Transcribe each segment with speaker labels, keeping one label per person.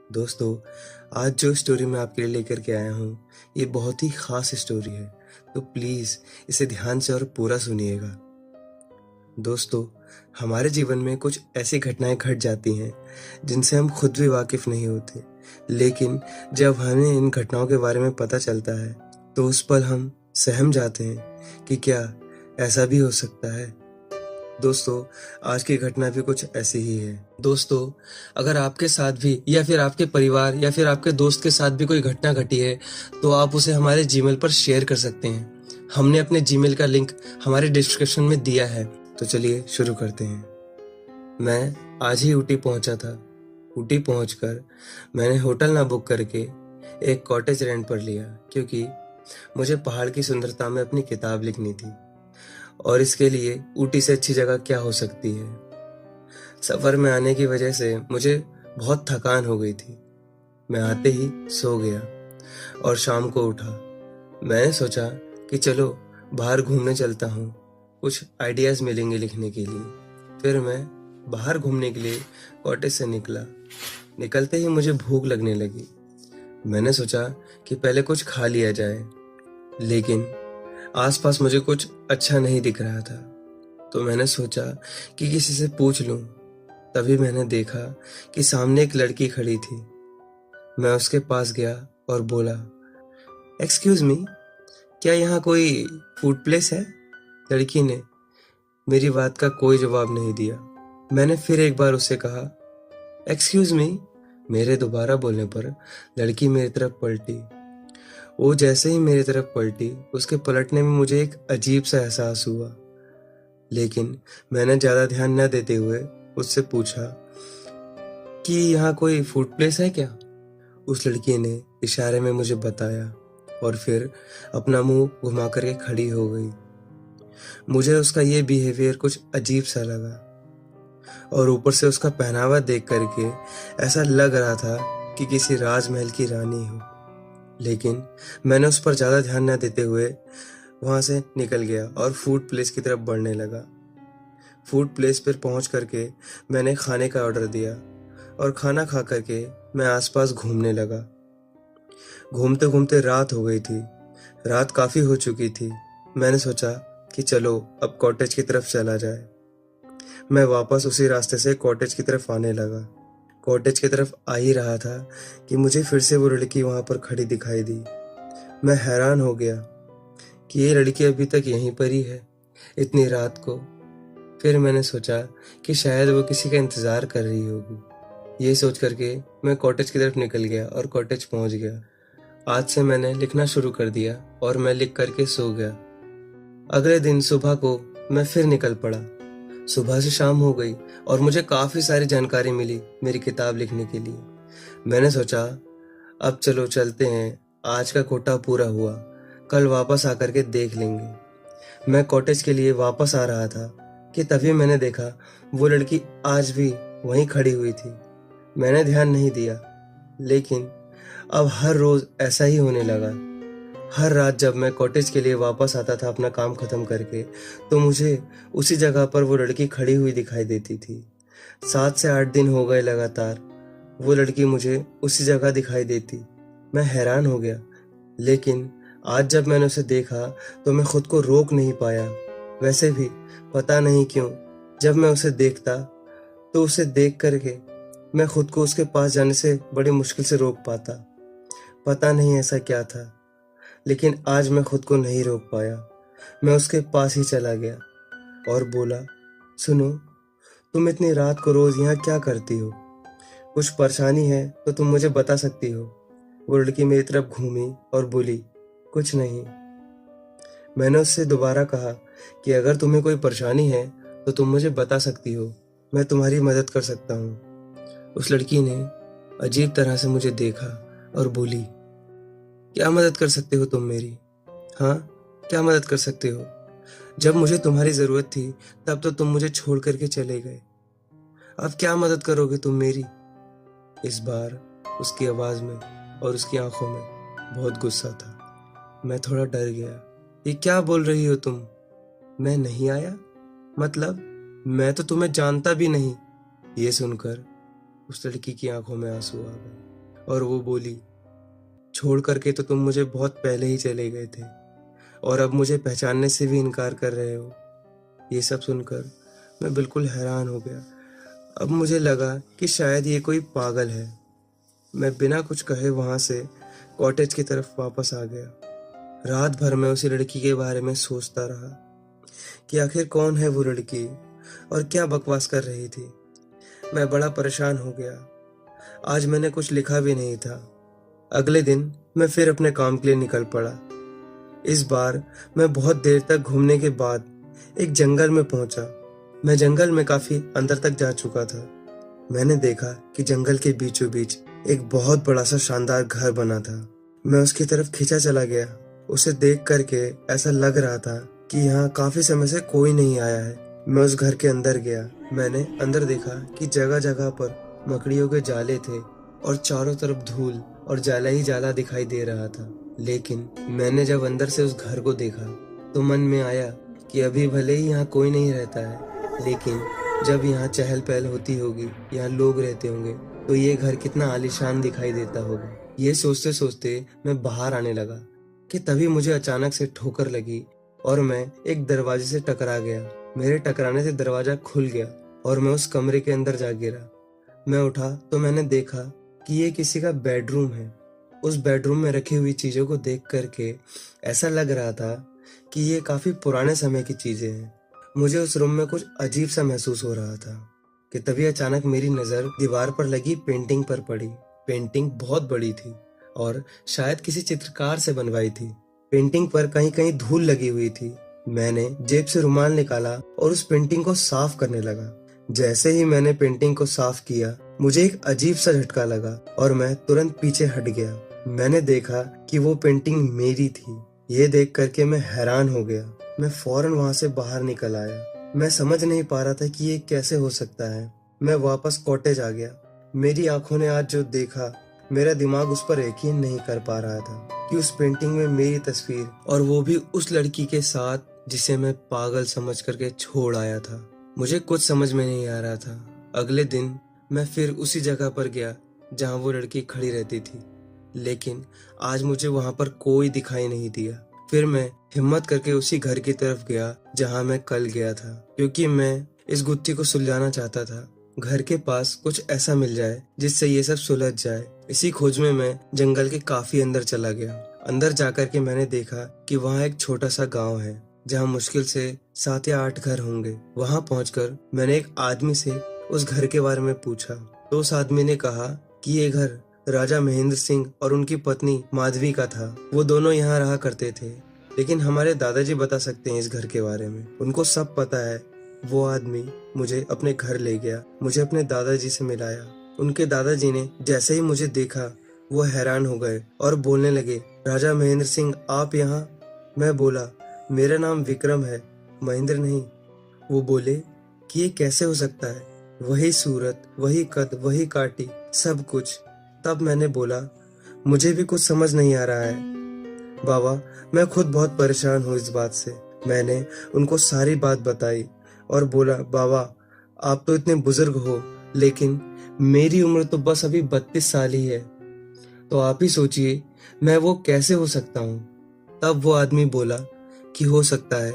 Speaker 1: दोस्तों, आज जो स्टोरी मैं आपके लिए लेकर के आया हूँ, ये बहुत ही ख़ास स्टोरी है, तो प्लीज़ इसे ध्यान से और पूरा सुनिएगा। दोस्तों, हमारे जीवन में कुछ ऐसी घटनाएँ घट जाती हैं, जिनसे हम खुद भी वाकिफ़ नहीं होते। लेकिन जब हमें इन घटनाओं के बारे में पता चलता है, तो उस पल हम सहम जाते हैं कि क्या ऐसा भी हो सकता है? दोस्तों, आज की घटना भी कुछ ऐसी ही है। दोस्तों, अगर आपके साथ भी या फिर आपके परिवार या फिर आपके दोस्त के साथ भी कोई घटना घटी है, तो आप उसे हमारे जीमेल पर शेयर कर सकते हैं। हमने अपने जीमेल का लिंक हमारे डिस्क्रिप्शन में दिया है। तो चलिए शुरू करते हैं। मैं आज ही ऊटी पहुंचा था। ऊटी पहुंचकर मैंने होटल ना बुक करके एक कॉटेज रेंट पर लिया, क्योंकि मुझे पहाड़ की सुंदरता में अपनी किताब लिखनी थी। और इसके लिए ऊटी से अच्छी जगह क्या हो सकती है। सफर में आने की वजह से मुझे बहुत थकान हो गई थी। मैं आते ही सो गया और शाम को उठा। मैंने सोचा कि चलो बाहर घूमने चलता हूँ, कुछ आइडियाज मिलेंगे लिखने के लिए। फिर मैं बाहर घूमने के लिए कॉटेज से निकला। निकलते ही मुझे भूख लगने लगी। मैंने सोचा कि पहले कुछ खा लिया जाए, लेकिन आसपास मुझे कुछ अच्छा नहीं दिख रहा था। तो मैंने सोचा कि किसी से पूछ लूं। तभी मैंने देखा कि सामने एक लड़की खड़ी थी। मैं उसके पास गया और बोला, एक्सक्यूज मी, क्या यहाँ कोई फूड प्लेस है? लड़की ने मेरी बात का कोई जवाब नहीं दिया। मैंने फिर एक बार उससे कहा, एक्सक्यूज मी। मेरे दोबारा बोलने पर लड़की मेरी तरफ पलटी। वो जैसे ही मेरी तरफ पलटी, उसके पलटने में मुझे एक अजीब सा एहसास हुआ। लेकिन मैंने ज्यादा ध्यान न देते हुए उससे पूछा कि यहाँ कोई फूड प्लेस है क्या? उस लड़की ने इशारे में मुझे बताया और फिर अपना मुंह घुमा करके खड़ी हो गई। मुझे उसका ये बिहेवियर कुछ अजीब सा लगा, और ऊपर से उसका पहनावा देख करके ऐसा लग रहा था कि किसी राजमहल की रानी हो। लेकिन मैंने उस पर ज्यादा ध्यान न देते हुए वहां से निकल गया और फूड प्लेस की तरफ बढ़ने लगा। फूड प्लेस पर पहुंच करके मैंने खाने का ऑर्डर दिया और खाना खा करके मैं आसपास घूमने लगा। घूमते घूमते रात हो गई थी। रात काफी हो चुकी थी। मैंने सोचा कि चलो अब कॉटेज की तरफ चला जाए। मैं वापस उसी रास्ते से कॉटेज की तरफ आने लगा। कॉटेज की तरफ आ ही रहा था कि मुझे फिर से वो लड़की वहां पर खड़ी दिखाई दी। मैं हैरान हो गया कि ये लड़की अभी तक यहीं पर ही है, इतनी रात को। फिर मैंने सोचा कि शायद वो किसी का इंतजार कर रही होगी। ये सोच करके मैं कॉटेज की तरफ निकल गया और कॉटेज पहुंच गया। आज से मैंने लिखना शुरू कर दिया और मैं लिख करके सो गया। अगले दिन सुबह को मैं फिर निकल पड़ा। सुबह से शाम हो गई और मुझे काफी सारी जानकारी मिली मेरी किताब लिखने के लिए। मैंने सोचा अब चलो चलते हैं, आज का कोटा पूरा हुआ, कल वापस आकर के देख लेंगे। मैं कॉटेज के लिए वापस आ रहा था कि तभी मैंने देखा वो लड़की आज भी वहीं खड़ी हुई थी। मैंने ध्यान नहीं दिया, लेकिन अब हर रोज ऐसा ही होने लगा। हर रात जब मैं कॉटेज के लिए वापस आता था अपना काम खत्म करके, तो मुझे उसी जगह पर वो लड़की खड़ी हुई दिखाई देती थी। 7 से 8 दिन हो गए लगातार वो लड़की मुझे उसी जगह दिखाई देती। मैं हैरान हो गया, लेकिन आज जब मैंने उसे देखा तो मैं खुद को रोक नहीं पाया। वैसे भी पता नहीं क्यों जब मैं उसे देखता तो उसे देख करके मैं खुद को उसके पास जाने से बड़ी मुश्किल से रोक पाता। पता नहीं ऐसा क्या था, लेकिन आज मैं खुद को नहीं रोक पाया। मैं उसके पास ही चला गया और बोला, सुनो, तुम इतनी रात को रोज यहाँ क्या करती हो? कुछ परेशानी है तो तुम मुझे बता सकती हो। वो लड़की मेरी तरफ घूमी और बोली, कुछ नहीं। मैंने उससे दोबारा कहा कि अगर तुम्हें कोई परेशानी है तो तुम मुझे बता सकती हो, मैं तुम्हारी मदद कर सकता हूँ। उस लड़की ने अजीब तरह से मुझे देखा और बोली, क्या मदद कर सकते हो तुम मेरी? हाँ, क्या मदद कर सकते हो? जब मुझे तुम्हारी जरूरत थी तब तो तुम मुझे छोड़ करके चले गए। अब क्या मदद करोगे तुम मेरी? इस बार उसकी आवाज में और उसकी आंखों में बहुत गुस्सा था। मैं थोड़ा डर गया। ये क्या बोल रही हो तुम? मैं नहीं आया? मतलब मैं तो तुम्हें जानता भी नहीं। ये सुनकर उस लड़की की आंखों में आंसू आ गए। और वो बोली, छोड़ करके तो तुम मुझे बहुत पहले ही चले गए थे और अब मुझे पहचानने से भी इनकार कर रहे हो। ये सब सुनकर मैं बिल्कुल हैरान हो गया। अब मुझे लगा कि शायद ये कोई पागल है। मैं बिना कुछ कहे वहां से कॉटेज की तरफ वापस आ गया। रात भर मैं उसी लड़की के बारे में सोचता रहा कि आखिर कौन है वो लड़की और क्या बकवास कर रही थी। मैं बड़ा परेशान हो गया। आज मैंने कुछ लिखा भी नहीं था। अगले दिन मैं फिर अपने काम के लिए निकल पड़ा। इस बार मैं बहुत देर तक घूमने के बाद एक जंगल में पहुंचा। मैं जंगल में काफी अंदर तक जा चुका था। मैंने देखा कि जंगल के बीचों बीच एक बहुत बड़ा सा शानदार घर बना था। मैं उसकी तरफ खींचा चला गया। उसे देख करके ऐसा लग रहा था कि यहाँ काफी समय से कोई नहीं आया है। मैं उस घर के अंदर गया। मैंने अंदर देखा कि जगह जगह पर मकड़ियों के जाले थे और चारों तरफ धूल और जाला ही जाला दिखाई दे रहा था। लेकिन मैंने जब अंदर से उस घर को देखा तो मन में आया कि अभी भले ही यहाँ कोई नहीं रहता है, लेकिन जब यहाँ चहल पहल होती होगी, यहाँ लोग रहते होंगे, तो ये घर कितना आलीशान दिखाई देता होगा। ये सोचते सोचते मैं बाहर आने लगा कि तभी मुझे अचानक से ठोकर लगी और मैं एक दरवाजे से टकरा गया। मेरे टकराने से दरवाजा खुल गया और मैं उस कमरे के अंदर जा गिरा। मैं उठा तो मैंने देखा कि ये किसी का बेडरूम है। उस बेडरूम में रखी हुई चीजों को देख करके ऐसा लग रहा था कि ये काफी पुराने समय की चीजें हैं। मुझे उस रूम में कुछ अजीब सा महसूस हो रहा था कि तभी अचानक मेरी नजर दीवार पर लगी पेंटिंग पर पड़ी। पेंटिंग बहुत बड़ी थी और शायद किसी चित्रकार से बनवाई थी। पेंटिंग पर कहीं कहीं धूल लगी हुई थी। मैंने जेब से रुमाल निकाला और उस पेंटिंग को साफ करने लगा। जैसे ही मैंने पेंटिंग को साफ किया, मुझे एक अजीब सा झटका लगा और मैं तुरंत पीछे हट गया। मैंने देखा कि वो पेंटिंग मेरी थी। ये देख करके मैं हैरान हो गया। मैं फौरन वहां से बाहर निकल आया। मैं समझ नहीं पा रहा था कि ये कैसे हो सकता है। मैं वापस कॉटेज आ गया। मेरी आंखों ने आज जो देखा, मेरा दिमाग उस पर यकीन नहीं कर पा रहा था कि उस पेंटिंग में मेरी तस्वीर, और वो भी उस लड़की के साथ जिसे मैं पागल समझ करके छोड़ आया था। मुझे कुछ समझ में नहीं आ रहा था। अगले दिन मैं फिर उसी जगह पर गया जहां वो लड़की खड़ी रहती थी, लेकिन आज मुझे वहां पर कोई दिखाई नहीं दिया। फिर मैं हिम्मत करके उसी घर की तरफ गया जहां मैं कल गया था, क्योंकि मैं इस गुत्थी को सुलझाना चाहता था। घर के पास कुछ ऐसा मिल जाए जिससे ये सब सुलझ जाए। इसी खोज में मैं जंगल के काफी अंदर चला गया। अंदर जाकर के मैंने देखा कि वहाँ एक छोटा सा गांव है जहाँ मुश्किल से 7 या 8 घर होंगे। वहाँ पहुंचकर मैंने एक आदमी से उस घर के बारे में पूछा तो उस आदमी ने कहा कि ये घर राजा महेंद्र सिंह और उनकी पत्नी माधवी का था। वो दोनों यहाँ रहा करते थे, लेकिन हमारे दादाजी बता सकते हैं इस घर के बारे में, उनको सब पता है। वो आदमी मुझे अपने घर ले गया, मुझे अपने दादाजी से मिलाया। उनके दादाजी ने जैसे ही मुझे देखा वो हैरान हो गए और बोलने लगे, राजा महेंद्र सिंह आप यहाँ? मैं बोला, मेरा नाम विक्रम है, महेंद्र नहीं। वो बोले कि ये कैसे हो सकता है? वही सूरत, वही कद, वही काटी, सब कुछ। तब मैंने बोला, मुझे भी कुछ समझ नहीं आ रहा है बाबा, मैं खुद बहुत परेशान हूँ इस बात से। मैंने उनको सारी बात बताई और बोला, बाबा आप तो इतने बुजुर्ग हो, लेकिन मेरी उम्र तो बस अभी 32 साल ही है, तो आप ही सोचिए मैं वो कैसे हो सकता हूँ। तब वो आदमी बोला कि हो सकता है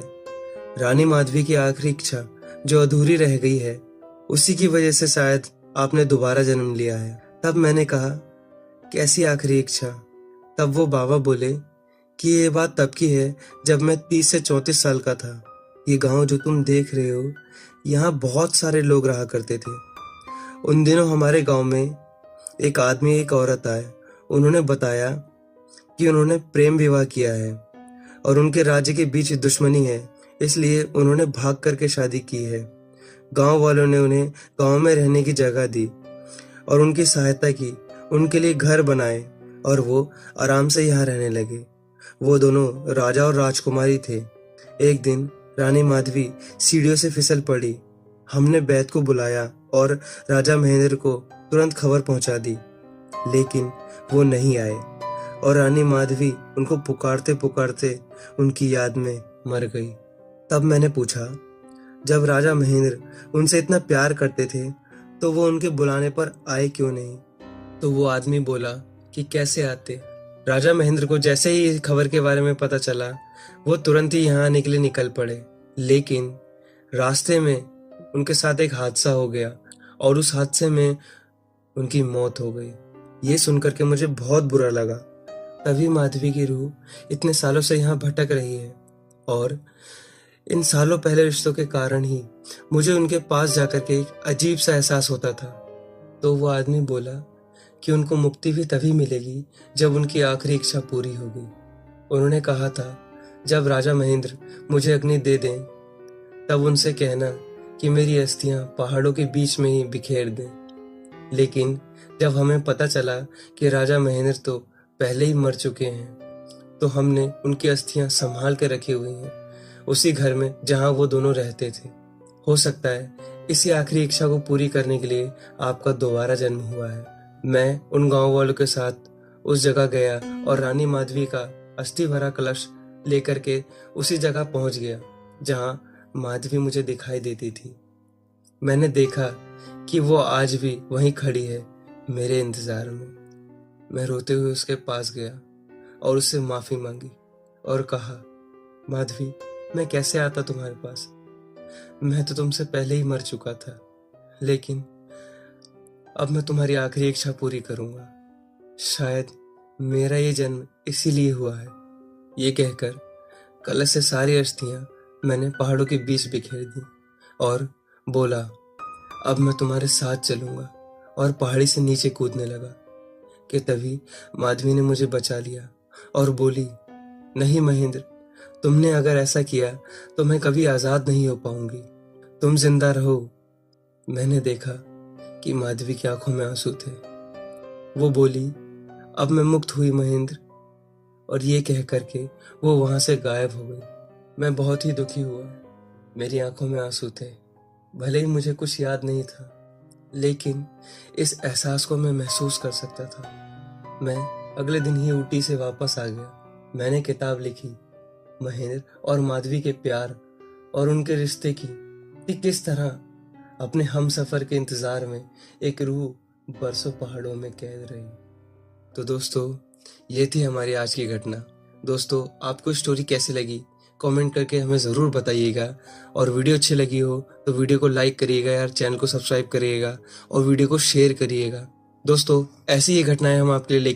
Speaker 1: रानी माधवी की आखिरी इच्छा जो अधूरी रह गई है, उसी की वजह से शायद आपने दोबारा जन्म लिया है। तब मैंने कहा, कैसी आखिरी इच्छा? तब वो बाबा बोले कि ये बात तब की है जब मैं 30 से 34 साल का था। ये गांव जो तुम देख रहे हो, यहाँ बहुत सारे लोग रहा करते थे। उन दिनों हमारे गांव में एक आदमी एक औरत आए। उन्होंने बताया कि उन्होंने प्रेम विवाह किया है और उनके राज्य के बीच दुश्मनी है, इसलिए उन्होंने भाग करके शादी की है। गांव वालों ने उन्हें गांव में रहने की जगह दी और उनकी सहायता की, उनके लिए घर बनाए और वो आराम से यहाँ रहने लगे। वो दोनों राजा और राजकुमारी थे। एक दिन रानी माधवी सीढ़ियों से फिसल पड़ी। हमने बैत को बुलाया और राजा महेंद्र को तुरंत खबर पहुंचा दी, लेकिन वो नहीं आए और रानी माधवी उनको पुकारते पुकारते उनकी याद में मर गई। तब मैंने पूछा, जब राजा महेंद्र उनसे इतना प्यार करते थे तो वो उनके बुलाने पर आए क्यों नहीं? तो वो आदमी बोला कि कैसे आते। राजा महेंद्र को जैसे ही इस खबर के बारे में पता चला, वो तुरंत ही यहाँ आने के लिए निकल पड़े। लेकिन रास्ते में उनके साथ एक हादसा हो गया और उस हादसे में उनकी मौत हो गई। ये सुनकर के मुझे बहुत बुरा लगा। तभी माधवी की रूह इतने सालों से यहाँ भटक रही है और इन सालों पहले रिश्तों के कारण ही मुझे उनके पास जाकर के एक अजीब सा एहसास होता था। तो वो आदमी बोला कि उनको मुक्ति भी तभी मिलेगी जब उनकी आखिरी इच्छा पूरी होगी। उन्होंने कहा था, जब राजा महेंद्र मुझे अग्नि दे दें तब उनसे कहना कि मेरी अस्थियां पहाड़ों के बीच में ही बिखेर दें। लेकिन जब हमें पता चला कि राजा महेंद्र तो पहले ही मर चुके हैं, तो हमने उनकी अस्थियां संभाल के रखी हुई हैं उसी घर में जहां वो दोनों रहते थे। हो सकता है इसी आखिरी इच्छा को पूरी करने के लिए आपका दोबारा जन्म हुआ है। मैं उन गांव वालों के साथ उस जगह गया और रानी माधवी का अस्थि भरा कलश लेकर के उसी जगह पहुंच गया जहां माधवी मुझे दिखाई देती थी। मैंने देखा कि वो आज भी वहीं खड़ी है मेरे इंतजार में। मैं रोते हुए उसके पास गया और उससे माफी मांगी और कहा, माधवी, मैं कैसे आता तुम्हारे पास? मैं तो तुमसे पहले ही मर चुका था, लेकिन अब मैं तुम्हारी आखिरी इच्छा पूरी करूंगा। शायद मेरा ये जन्म इसीलिए हुआ है। ये कहकर कलश से सारी अस्थियां मैंने पहाड़ों के बीच बिखेर दी और बोला, अब मैं तुम्हारे साथ चलूंगा, और पहाड़ी से नीचे कूदने लगा कि तभी माधवी ने मुझे बचा लिया और बोली, नहीं महेंद्र, तुमने अगर ऐसा किया तो मैं कभी आजाद नहीं हो पाऊंगी। तुम जिंदा रहो। मैंने देखा कि माधवी की आंखों में आंसू थे। वो बोली, अब मैं मुक्त हुई महेंद्र, और ये कह करके वो वहां से गायब हो गई। मैं बहुत ही दुखी हुआ। मेरी आंखों में आंसू थे। भले ही मुझे कुछ याद नहीं था, लेकिन इस एहसास को मैं महसूस कर सकता था। मैं अगले दिन ही ऊटी से वापस आ गया। मैंने किताब लिखी महेंद्र और माधवी के प्यार और उनके रिश्ते की, कि किस तरह अपने हम सफर के इंतजार में एक रूह बरसों पहाड़ों में कैद रही। तो दोस्तों, ये थी हमारी आज की घटना। दोस्तों, आपको स्टोरी कैसी लगी कमेंट करके हमें ज़रूर बताइएगा, और वीडियो अच्छी लगी हो तो वीडियो को लाइक करिएगा यार, चैनल को सब्सक्राइब करिएगा और वीडियो को शेयर करिएगा। दोस्तों, ऐसी ही घटनाएं हम आपके लिए